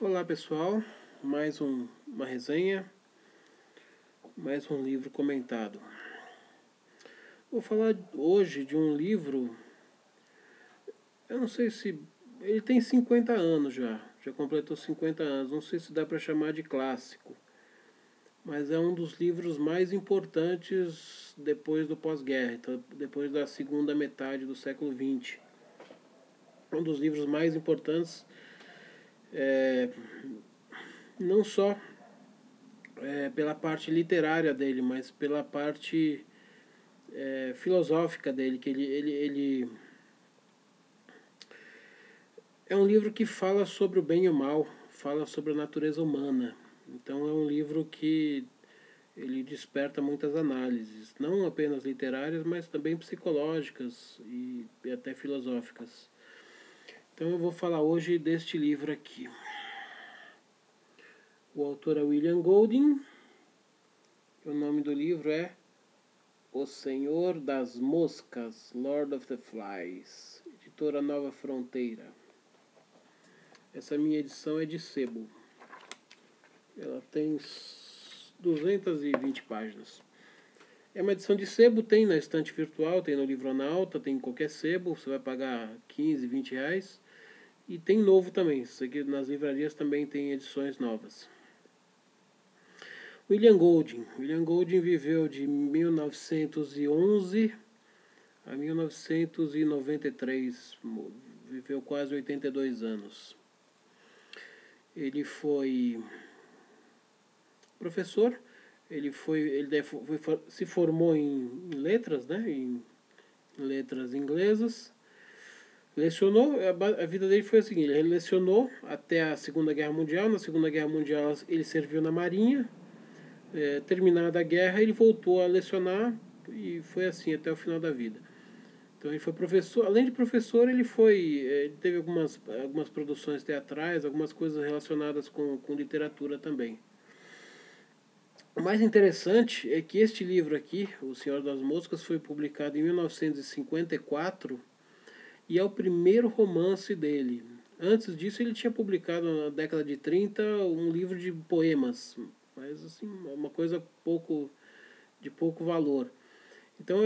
Olá pessoal, uma resenha, mais um livro comentado. Vou falar hoje de um livro, eu não sei se ele tem 50 anos já completou 50 anos, não sei se dá para chamar de clássico, mas é um dos livros mais importantes depois do pós-guerra, então, depois da segunda metade do século XX. Um dos livros mais importantes, não só pela parte literária dele, mas pela parte filosófica dele, que ele é um livro que fala sobre o bem e o mal, fala sobre a natureza humana. Então é um livro que ele desperta muitas análises, não apenas literárias, mas também psicológicas e até filosóficas. Então eu vou falar hoje deste livro aqui. O autor é William Golding. O nome do livro é O Senhor das Moscas, Lord of the Flies, editora Nova Fronteira. Essa minha edição é de sebo. Ela tem 220 páginas. É uma edição de sebo, tem na estante virtual, tem no Livronauta, tem em qualquer sebo, você vai pagar 15, 20 reais. E tem novo também, nas livrarias também tem edições novas. William Golding. William Golding viveu de 1911 a 1993, viveu quase 82 anos. Ele foi professor, se formou em letras, né, em letras inglesas. Lecionou, a vida dele foi a seguinte: ele lecionou até a Segunda Guerra Mundial. Na Segunda Guerra Mundial ele serviu na Marinha. Terminada a guerra, ele voltou a lecionar e foi assim até o final da vida. Então ele foi professor, além de professor, ele teve algumas produções teatrais, algumas coisas relacionadas com literatura também. O mais interessante é que este livro aqui, O Senhor das Moscas, foi publicado em 1954 e é o primeiro romance dele. Antes disso ele tinha publicado na década de 30 um livro de poemas, mas assim, uma coisa de pouco valor. Então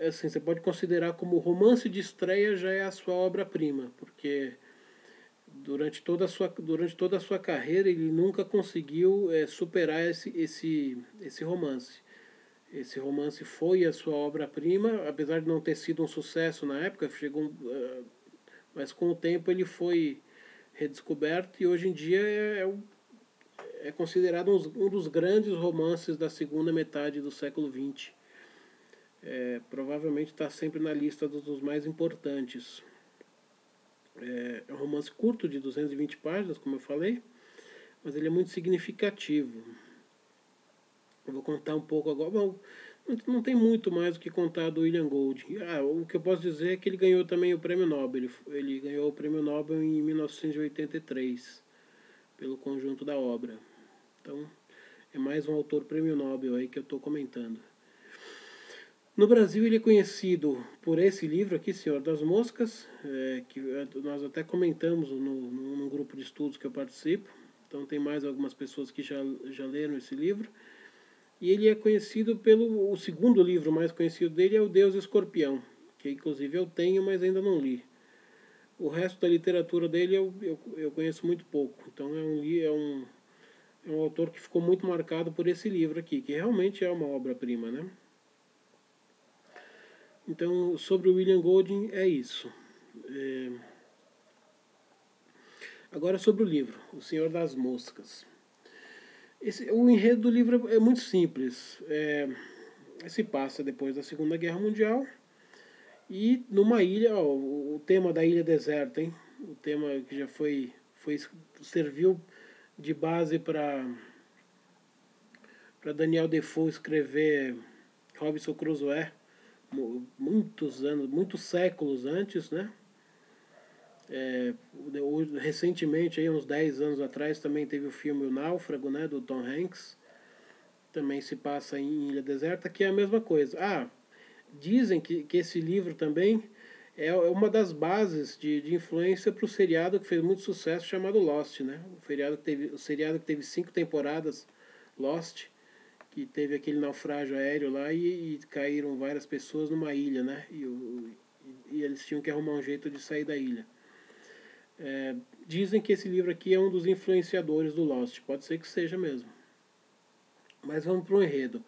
assim, você pode considerar como o romance de estreia já é a sua obra-prima, porque durante toda a sua carreira ele nunca conseguiu superar esse romance. Esse romance foi a sua obra-prima, apesar de não ter sido um sucesso na época, mas com o tempo ele foi redescoberto e hoje em dia é considerado um dos grandes romances da segunda metade do século XX. Provavelmente está sempre na lista dos mais importantes. É um romance curto, de 220 páginas, como eu falei, mas ele é muito significativo. Eu vou contar um pouco agora. Bom, não tem muito mais o que contar do William Golding. O que eu posso dizer é que ele ganhou também o Prêmio Nobel. Ele ganhou o Prêmio Nobel em 1983, pelo conjunto da obra. Então, é mais um autor Prêmio Nobel aí que eu estou comentando. No Brasil ele é conhecido por esse livro aqui, Senhor das Moscas, que nós até comentamos num grupo de estudos que eu participo. Então tem mais algumas pessoas que já leram esse livro. E ele é conhecido o segundo livro mais conhecido dele é O Deus Escorpião, que inclusive eu tenho, mas ainda não li. O resto da literatura dele eu conheço muito pouco. Então é um autor que ficou muito marcado por esse livro aqui, que realmente é uma obra-prima, né? Então, sobre o William Golding é isso. Agora sobre o livro, O Senhor das Moscas. O enredo do livro é muito simples. Se passa depois da Segunda Guerra Mundial e numa ilha, o tema da ilha deserta, hein? O tema que já serviu de base para Daniel Defoe escrever Robinson Crusoe muitos anos, muitos séculos antes, né? Recentemente, aí, uns 10 anos atrás, também teve o filme O Náufrago, né, do Tom Hanks. Também se passa em Ilha Deserta, que é a mesma coisa. Dizem que esse livro também é uma das bases de influência para o seriado que fez muito sucesso chamado Lost, né? O seriado que teve 5 temporadas, Lost, que teve aquele naufrágio aéreo lá e caíram várias pessoas numa ilha, né? E eles tinham que arrumar um jeito de sair da ilha. Dizem que esse livro aqui é um dos influenciadores do Lost, pode ser que seja mesmo. Mas vamos para o enredo.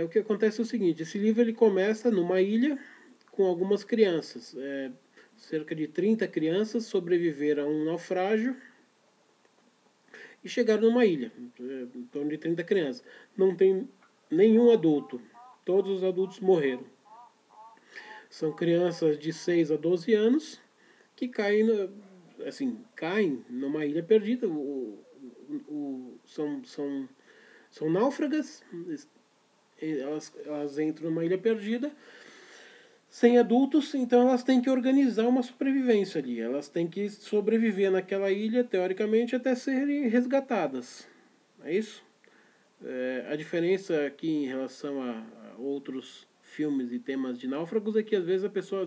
O que acontece é o seguinte, esse livro ele começa numa ilha com algumas crianças. Cerca de 30 crianças sobreviveram a um naufrágio e chegaram numa ilha, em torno de 30 crianças. Não tem nenhum adulto, todos os adultos morreram. São crianças de 6 a 12 anos que caem numa ilha perdida. São náufragas, elas entram numa ilha perdida, sem adultos, então elas têm que organizar uma sobrevivência ali. Elas têm que sobreviver naquela ilha, teoricamente, até serem resgatadas. É isso? A diferença aqui em relação a outros filmes e temas de náufragos é que às vezes a pessoa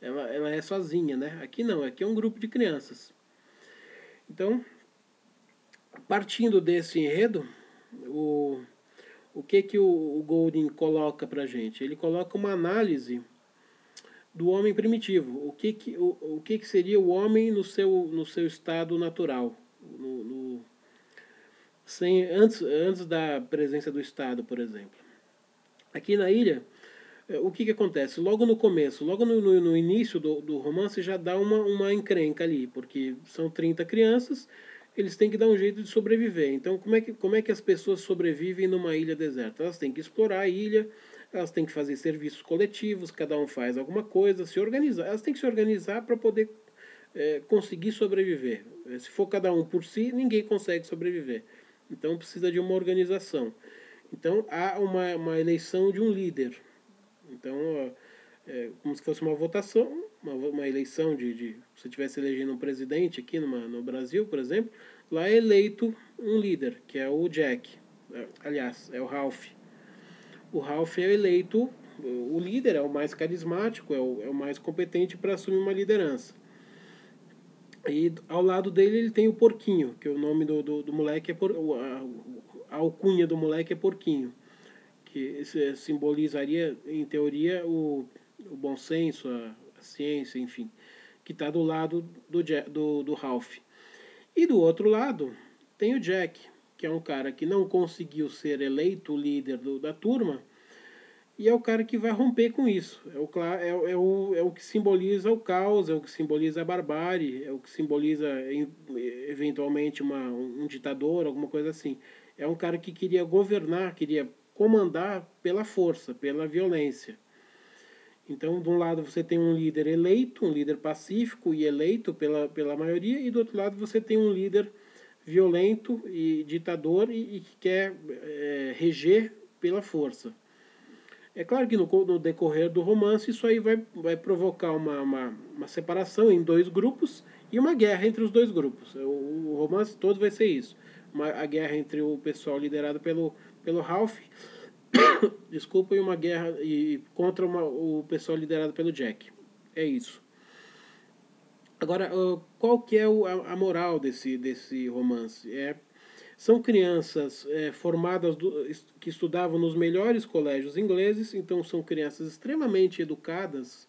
ela é sozinha, né? Aqui não, aqui é um grupo de crianças. Então, partindo desse enredo, o que o Golding coloca pra gente? Ele coloca uma análise do homem primitivo. O que seria o homem no seu estado natural, antes da presença do Estado, por exemplo. Aqui na ilha, o que acontece? Logo no começo, logo no início do romance, já dá uma encrenca ali, porque são 30 crianças, eles têm que dar um jeito de sobreviver. Então, como é que as pessoas sobrevivem numa ilha deserta? Elas têm que explorar a ilha, elas têm que fazer serviços coletivos, cada um faz alguma coisa, se organizar. Elas têm que se organizar para poder conseguir sobreviver. Se for cada um por si, ninguém consegue sobreviver. Então, precisa de uma organização. Então, há uma eleição de um líder. Então, como se fosse uma votação, uma eleição se você estivesse elegendo um presidente aqui no Brasil, por exemplo, lá é eleito um líder, que é o Jack. Aliás, é o Ralph. O Ralph é eleito, o líder é o mais carismático, é o mais competente para assumir uma liderança. E ao lado dele ele tem o Porquinho, que o nome do moleque é a alcunha do moleque é Porquinho, que simbolizaria, em teoria, o bom senso, a ciência, enfim, que está do lado do Ralph. E do outro lado tem o Jack, que é um cara que não conseguiu ser eleito líder da turma, e é o cara que vai romper com isso. É o que simboliza o caos, é o que simboliza a barbárie, é o que simboliza eventualmente um ditador, alguma coisa assim. É um cara que queria governar, queria comandar pela força, pela violência. Então, de um lado você tem um líder eleito, um líder pacífico e eleito pela maioria, e do outro lado você tem um líder violento e ditador e que quer reger pela força. É claro que no decorrer do romance isso aí vai provocar uma separação em dois grupos e uma guerra entre os dois grupos. O romance todo vai ser isso. A guerra entre o pessoal liderado pelo Ralph, desculpa, e uma guerra contra o pessoal liderado pelo Jack. É isso. Agora, qual que é a moral desse romance? São crianças formadas que estudavam nos melhores colégios ingleses, então são crianças extremamente educadas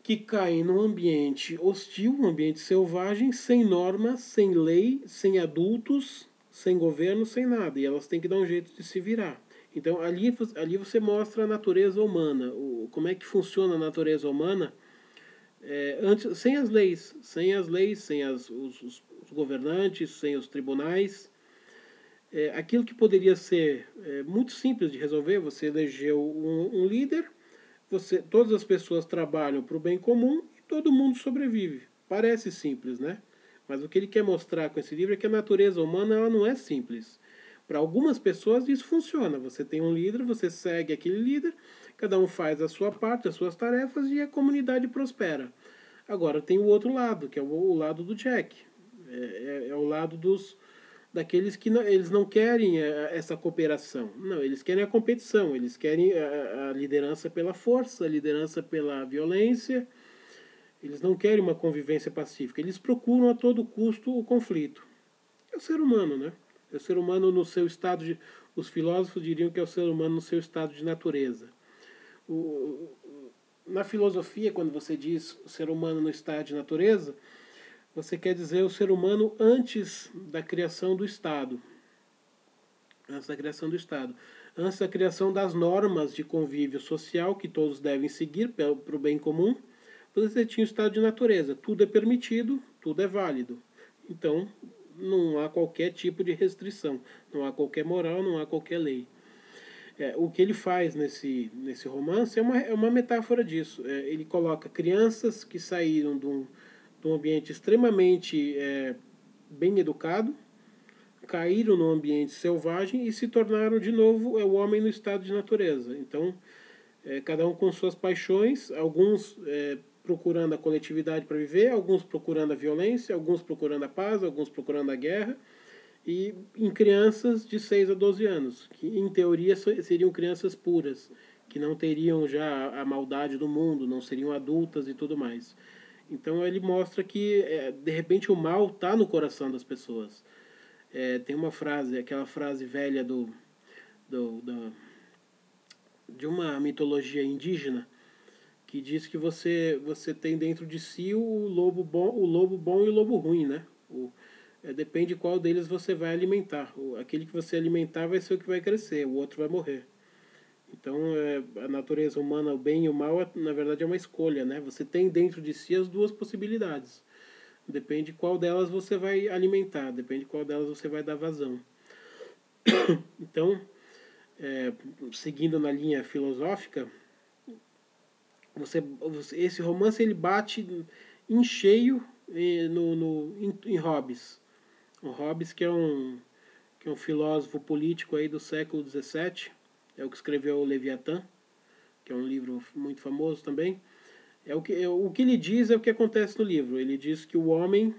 que caem num ambiente hostil, um ambiente selvagem, sem normas, sem lei, sem adultos, sem governo, sem nada. E elas têm que dar um jeito de se virar. Então ali você mostra a natureza humana, como é que funciona a natureza humana sem as leis, sem os governantes, sem os tribunais. Aquilo que poderia ser muito simples de resolver, você elegeu um líder, todas as pessoas trabalham para o bem comum e todo mundo sobrevive. Parece simples, né? Mas o que ele quer mostrar com esse livro é que a natureza humana ela não é simples. Para algumas pessoas isso funciona. Você tem um líder, você segue aquele líder, cada um faz a sua parte, as suas tarefas e a comunidade prospera. Agora tem o outro lado, que é o lado do Jack. É o lado daqueles que não, eles não querem essa cooperação. Não, eles querem a competição, eles querem a liderança pela força, a liderança pela violência. Eles não querem uma convivência pacífica. Eles procuram a todo custo o conflito. É o ser humano, né? É o ser humano no seu estado de... Os filósofos diriam que é o ser humano no seu estado de natureza. O, na filosofia, quando você diz o ser humano no estado de natureza, você quer dizer o ser humano antes da criação do Estado. Antes da criação do Estado. Antes da criação das normas de convívio social que todos devem seguir para o bem comum, você tinha o estado de natureza. Tudo é permitido, tudo é válido. Então, não há qualquer tipo de restrição. Não há qualquer moral, não há qualquer lei. O que ele faz nesse romance é uma metáfora disso. Ele coloca crianças que saíram de um ambiente extremamente bem educado, caíram num ambiente selvagem e se tornaram de novo o homem no estado de natureza. Então, cada um com suas paixões, alguns procurando a coletividade para viver, alguns procurando a violência, alguns procurando a paz, alguns procurando a guerra, e em crianças de 6 a 12 anos, que em teoria seriam crianças puras, que não teriam já a maldade do mundo, não seriam adultas e tudo mais. Então ele mostra que de repente o mal está no coração das pessoas. Tem uma frase, aquela frase velha do, de uma mitologia indígena, que diz que você tem dentro de si o lobo bom e o lobo ruim, né? Depende qual deles você vai alimentar. Aquele que você alimentar vai ser o que vai crescer, o outro vai morrer. Então, a natureza humana, o bem e o mal, na verdade é uma escolha, né? Você tem dentro de si as duas possibilidades. Depende qual delas você vai alimentar, depende qual delas você vai dar vazão. Então, seguindo na linha filosófica, esse romance ele bate em cheio em Hobbes. O Hobbes, que é um filósofo político aí do século XVII, é o que escreveu o Leviatã, que é um livro muito famoso também. O que ele diz é o que acontece no livro. Ele diz que o homem,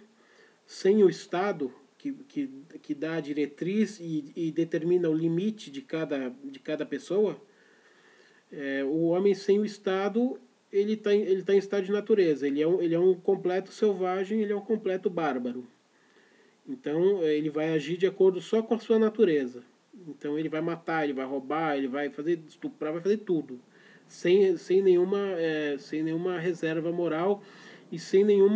sem o Estado, que dá a diretriz e determina o limite de cada pessoa, o homem sem o Estado, ele tá em estado de natureza. Ele é um completo selvagem, ele é um completo bárbaro. Então ele vai agir de acordo só com a sua natureza. Então ele vai matar, ele vai roubar, ele vai fazer estuprar, vai fazer tudo. Sem nenhuma reserva moral e sem nenhum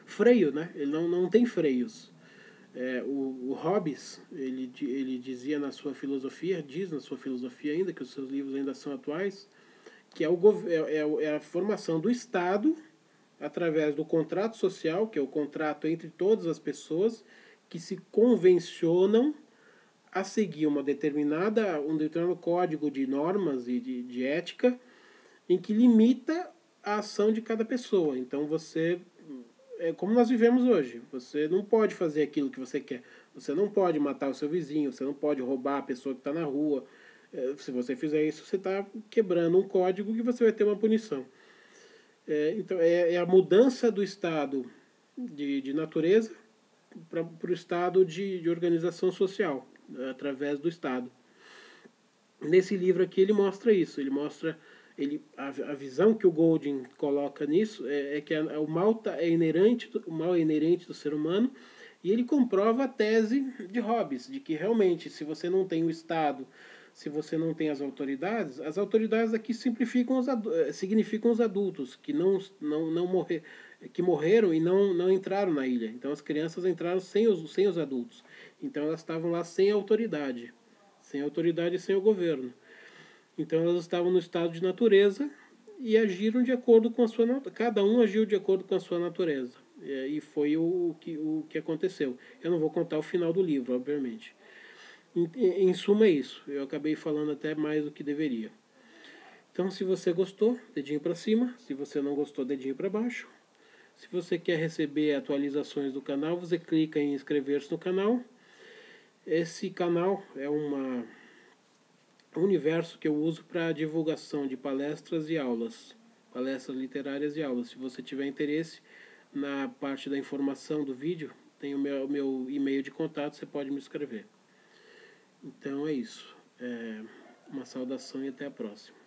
freio, né? Ele não tem freios. O Hobbes, ele dizia na sua filosofia, diz na sua filosofia ainda, que os seus livros ainda são atuais, que é a formação do Estado através do contrato social, que é o contrato entre todas as pessoas que se convencionam a seguir um determinado código de normas e de ética em que limita a ação de cada pessoa. Então como nós vivemos hoje, você não pode fazer aquilo que você quer. Você não pode matar o seu vizinho, você não pode roubar a pessoa que está na rua. Se você fizer isso, você está quebrando um código que você vai ter uma punição. Então, é a mudança do estado de natureza para o estado de organização social, através do Estado. Nesse livro aqui ele mostra isso, ele mostra a visão que o Golding coloca nisso é que o mal é inerente do ser humano, e ele comprova a tese de Hobbes, de que realmente se você não tem o Estado, se você não tem as autoridades aqui significam os adultos que que morreram e não entraram na ilha. Então as crianças entraram sem os adultos. Então elas estavam lá sem autoridade e sem o governo. Então elas estavam no estado de natureza e agiram de acordo com a sua cada um agiu de acordo com a sua natureza. E foi o que aconteceu. Eu não vou contar o final do livro, obviamente. Em suma é isso. Eu acabei falando até mais do que deveria. Então, se você gostou, dedinho para cima. Se você não gostou, dedinho para baixo. Se você quer receber atualizações do canal, você clica em inscrever-se no canal. Esse canal é um universo que eu uso para divulgação de palestras e aulas, palestras literárias e aulas. Se você tiver interesse, na parte da informação do vídeo, tem o meu e-mail de contato, você pode me escrever. Então é isso. Uma saudação e até a próxima.